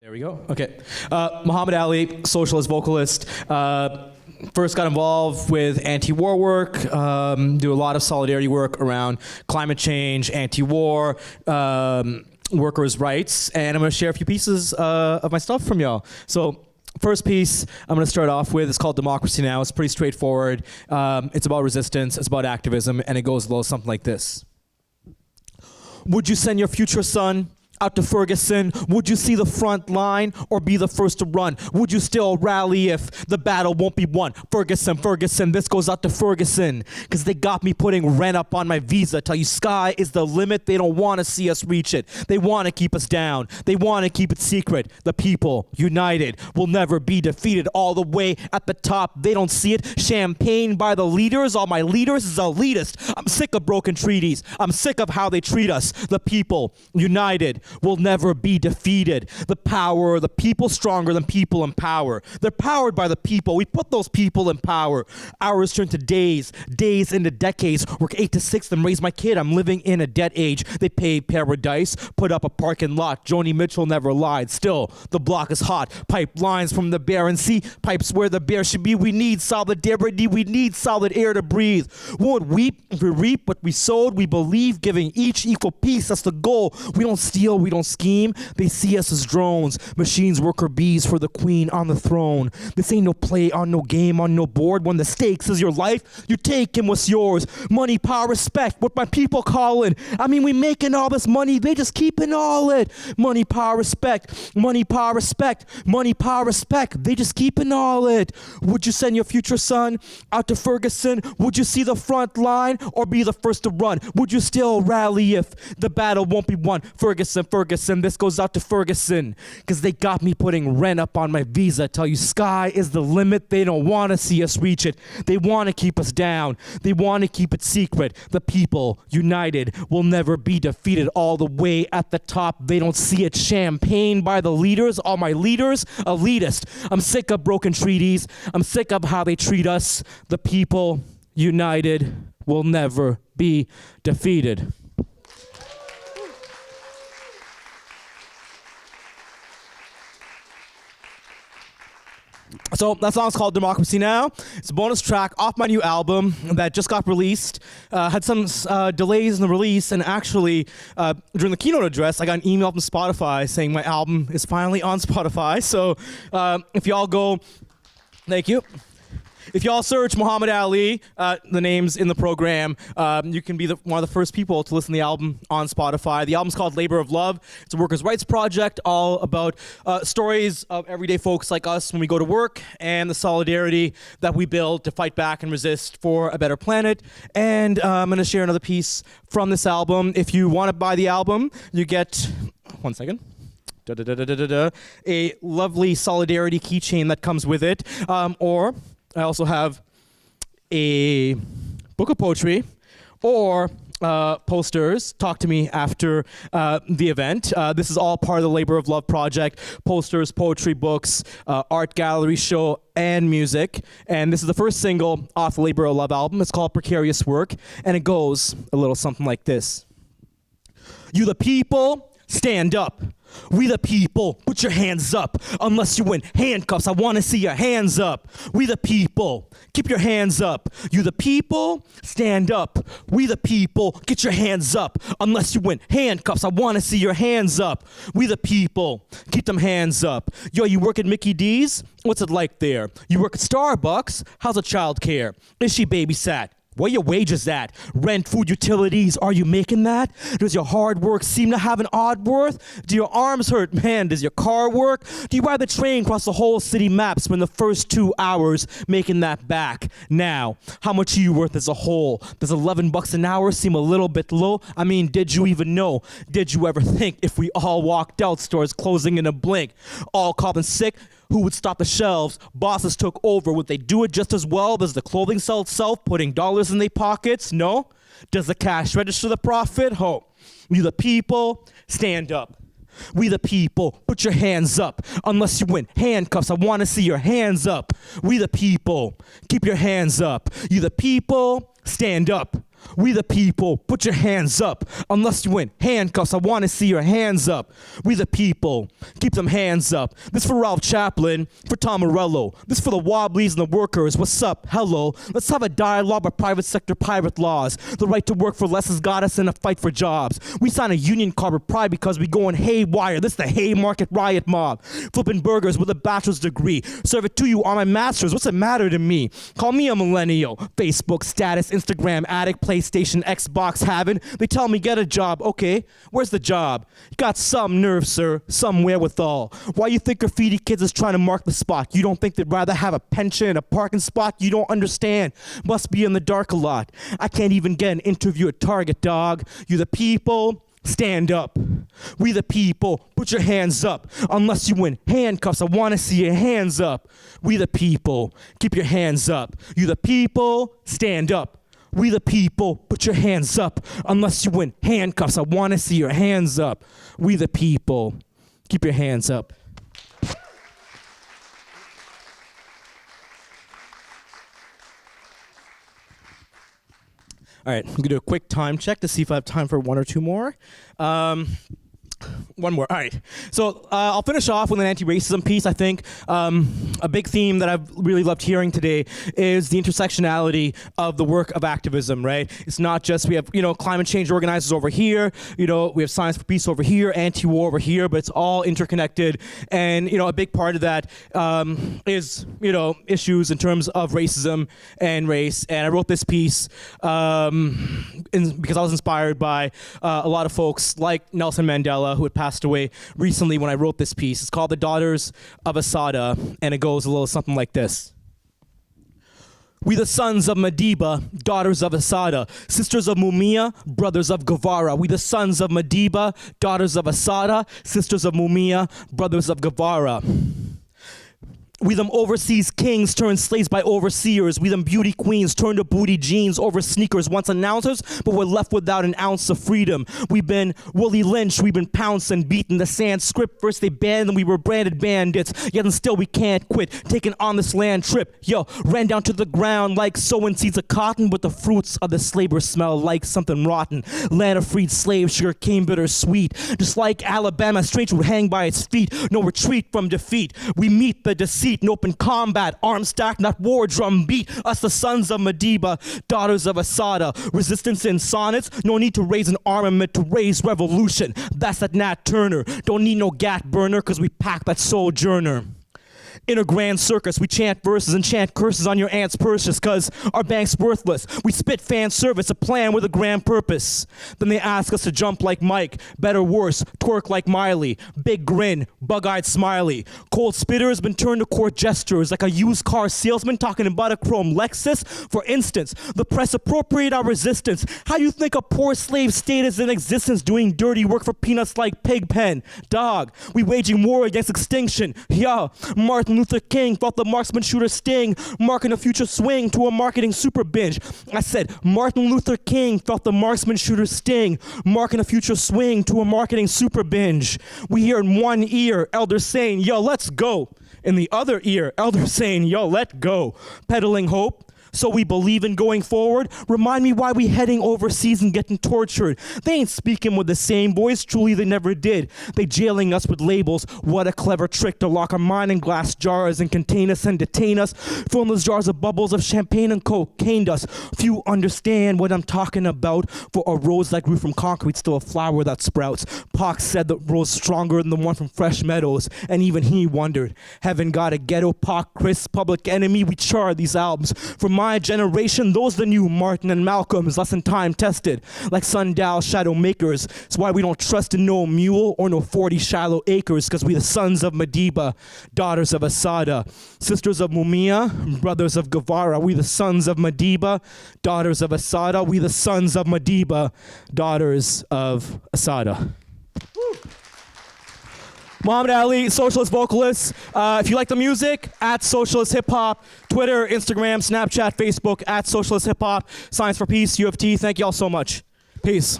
There we go. Okay. Muhammad Ali, socialist vocalist. First got involved with anti-war work, do a lot of solidarity work around climate change, anti-war, workers' rights, and I'm going to share a few pieces of my stuff from y'all. So first piece I'm going to start off with is called Democracy Now! It's pretty straightforward. It's about resistance, it's about activism, and it goes a little something like this. Would you send your future son out to Ferguson? Would you see the front line or be the first to run? Would you still rally if the battle won't be won? Ferguson, Ferguson, this goes out to Ferguson. Cause they got me putting rent up on my visa. Tell you sky is the limit. They don't want to see us reach it. They want to keep us down. They want to keep it secret. The people united will never be defeated. All the way at the top, they don't see it. Champagne by the leaders. All my leaders is elitist. I'm sick of broken treaties. I'm sick of how they treat us. The people united will never be defeated. The power of the people stronger than people in power. They're powered by the people. We put those people in power. Hours turn to days, days into decades. Work 8 to 6, then raise my kid. I'm living in a debt age. They paid paradise, put up a parking lot. Joni Mitchell never lied. Still, the block is hot. Pipelines from the Barren Sea. Pipes where the bear should be. We need solidarity. We need solid air to breathe. Won't weep if we reap what we sowed. We believe giving each equal piece. That's the goal. We don't steal. We don't scheme. They see us as drones. Machines, worker bees for the queen on the throne. This ain't no play on no game on no board. When the stakes is your life, you take in what's yours. Money, power, respect. What my people calling. I mean, we making all this money. They just keeping all it. Money, power, respect. Money, power, respect. Money, power, respect. They just keeping all it. Would you send your future son out to Ferguson? Would you see the front line or be the first to run? Would you still rally if the battle won't be won? Ferguson, Ferguson, this goes out to Ferguson. Cause they got me putting rent up on my visa. Tell you sky is the limit. They don't want to see us reach it. They want to keep us down. They want to keep it secret. The people united will never be defeated. All the way at the top, they don't see it. Champagne by the leaders. All my leaders, elitist. I'm sick of broken treaties. I'm sick of how they treat us. The people united will never be defeated. So that song's called Democracy Now! It's a bonus track off my new album that just got released. Had some delays in the release, and actually during the keynote address, I got an email from Spotify saying my album is finally on Spotify. So if y'all go, thank you. If y'all search Muhammad Ali, the name's in the program, you can be one of the first people to listen to the album on Spotify. The album's called Labor of Love. It's a workers' rights project all about stories of everyday folks like us when we go to work and the solidarity that we build to fight back and resist for a better planet. And I'm going to share another piece from this album. If you want to buy the album, you get, one second. A lovely solidarity keychain that comes with it. Or I also have a book of poetry or posters. Talk to me after the event. This is all part of the Labor of Love project. Posters, poetry, books, art gallery, show, and music. And this is the first single off the Labor of Love album. It's called Precarious Work, and it goes a little something like this. You the people, stand up. We the people, put your hands up. Unless you in handcuffs, I want to see your hands up. We the people, keep your hands up. You the people, stand up. We the people, get your hands up. Unless you in handcuffs, I want to see your hands up. We the people, keep them hands up. Yo, you work at Mickey D's? What's it like there? You work at Starbucks? How's the child care? Is she babysat? Where your wages at? Rent, food, utilities, are you making that? Does your hard work seem to have an odd worth? Do your arms hurt? Man, does your car work? Do you ride the train across the whole city map, spend the first 2 hours making that back? Now, how much are you worth as a whole? Does $11 an hour seem a little bit low? I mean, did you even know? Did you ever think if we all walked out, stores closing in a blink? All coughing sick? Who would stop the shelves? Bosses took over. Would they do it just as well? Does the clothing sell itself, putting dollars in their pockets? No. Does the cash register the profit? Ho. You the people, stand up. We the people, put your hands up. Unless you in handcuffs, I want to see your hands up. We the people, keep your hands up. You the people, stand up. We the people, put your hands up. Unless you in handcuffs, I want to see your hands up. We the people, keep them hands up. This for Ralph Chaplin, for Tom Morello. This for the Wobblies and the workers. What's up? Hello. Let's have a dialogue about private sector pirate laws. The right to work for less has got us in a fight for jobs. We sign a union card with pride because we going haywire. This the Haymarket riot mob. Flipping burgers with a bachelor's degree. Serve it to you on my master's. What's it matter to me? Call me a millennial. Facebook status, Instagram addict, PlayStation, Xbox having. They tell me get a job. Okay, where's the job? You got some nerve, sir, some wherewithal. Why you think graffiti kids is trying to mark the spot? You don't think they'd rather have a pension and a parking spot? You don't understand. Must be in the dark a lot. I can't even get an interview at Target, dog. You the people, stand up. We the people, put your hands up. Unless you in handcuffs, I want to see your hands up. We the people, keep your hands up. You the people, stand up. We the people, put your hands up. Unless you in handcuffs, I want to see your hands up. We the people, keep your hands up. All right, I'm gonna do a quick time check to see if I have time for one or two more. One more. All right. So I'll finish off with an anti-racism piece. I think a big theme that I've really loved hearing today is the intersectionality of the work of activism, right? It's not just we have, climate change organizers over here, we have Science for Peace over here, anti-war over here, but it's all interconnected. And, a big part of that is, issues in terms of racism and race. And I wrote this piece because I was inspired by a lot of folks like Nelson Mandela, who had passed away recently when I wrote this piece. It's called The Daughters of Assata, and it goes a little something like this. We the sons of Madiba, daughters of Assata, sisters of Mumia, brothers of Guevara. We the sons of Madiba, daughters of Assata, sisters of Mumia, brothers of Guevara. We them overseas kings turned slaves by overseers. We them beauty queens turned to booty jeans over sneakers, once announcers, but we're left without an ounce of freedom. We've been Willie Lynch, we've been pounced and beaten. The Sanskrit first they banned and we were branded bandits. Yet and still we can't quit, taking on this land trip. Ran down to the ground like sowing seeds of cotton, but the fruits of the slaver smell like something rotten. Land of freed slaves, sugar cane bitter sweet. Just like Alabama, strange would hang by its feet. No retreat from defeat. We meet the deceit. In open combat, arms stacked, not war drum beat. Us the sons of Madiba, daughters of Assata. Resistance in sonnets, no need to raise an armament to raise revolution. That's that Nat Turner. Don't need no gat burner, cause we pack that sojourner. In a grand circus, we chant verses and chant curses on your aunt's purses, cause our bank's worthless. We spit fan service, a plan with a grand purpose. Then they ask us to jump like Mike, better worse, twerk like Miley. Big grin, bug-eyed smiley. Cold spitters been turned to court gestures, like a used car salesman talking about a chrome Lexus. For instance, the press appropriate our resistance. How you think a poor slave state is in existence, doing dirty work for peanuts like Pigpen? Dog, we waging war against extinction. Martin Luther King felt the marksman shooter sting, marking a future swing to a marketing super binge. I said, Martin Luther King felt the marksman shooter sting, marking a future swing to a marketing super binge. We hear in one ear, elders saying, yo, let's go. In the other ear, elders saying, yo, let go. Peddling hope. So we believe in going forward. Remind me why we heading overseas and getting tortured. They ain't speaking with the same voice, truly they never did. They jailing us with labels. What a clever trick to lock our mind in glass jars and contain us and detain us. Filling those jars of bubbles of champagne and cocaine dust. Few understand what I'm talking about. For a rose that grew from concrete, still a flower that sprouts. Pac said the rose stronger than the one from Fresh Meadows. And even he wondered, heaven got a ghetto? Pac, Chris, Public Enemy, we char these albums. For my generation, those the new Martin and Malcolms, less than time tested, like sundial shadow makers. That's why we don't trust in no mule or no 40 shallow acres, cause we the sons of Madiba, daughters of Assata, sisters of Mumia, brothers of Guevara. We the sons of Madiba, daughters of Assata. We the sons of Madiba, daughters of Assata. Muhammad Ali, socialist vocalist. If you like the music, at Socialist Hip Hop, Twitter, Instagram, Snapchat, Facebook, at Socialist Hip Hop, Science for Peace, U of T. Thank you all so much. Peace.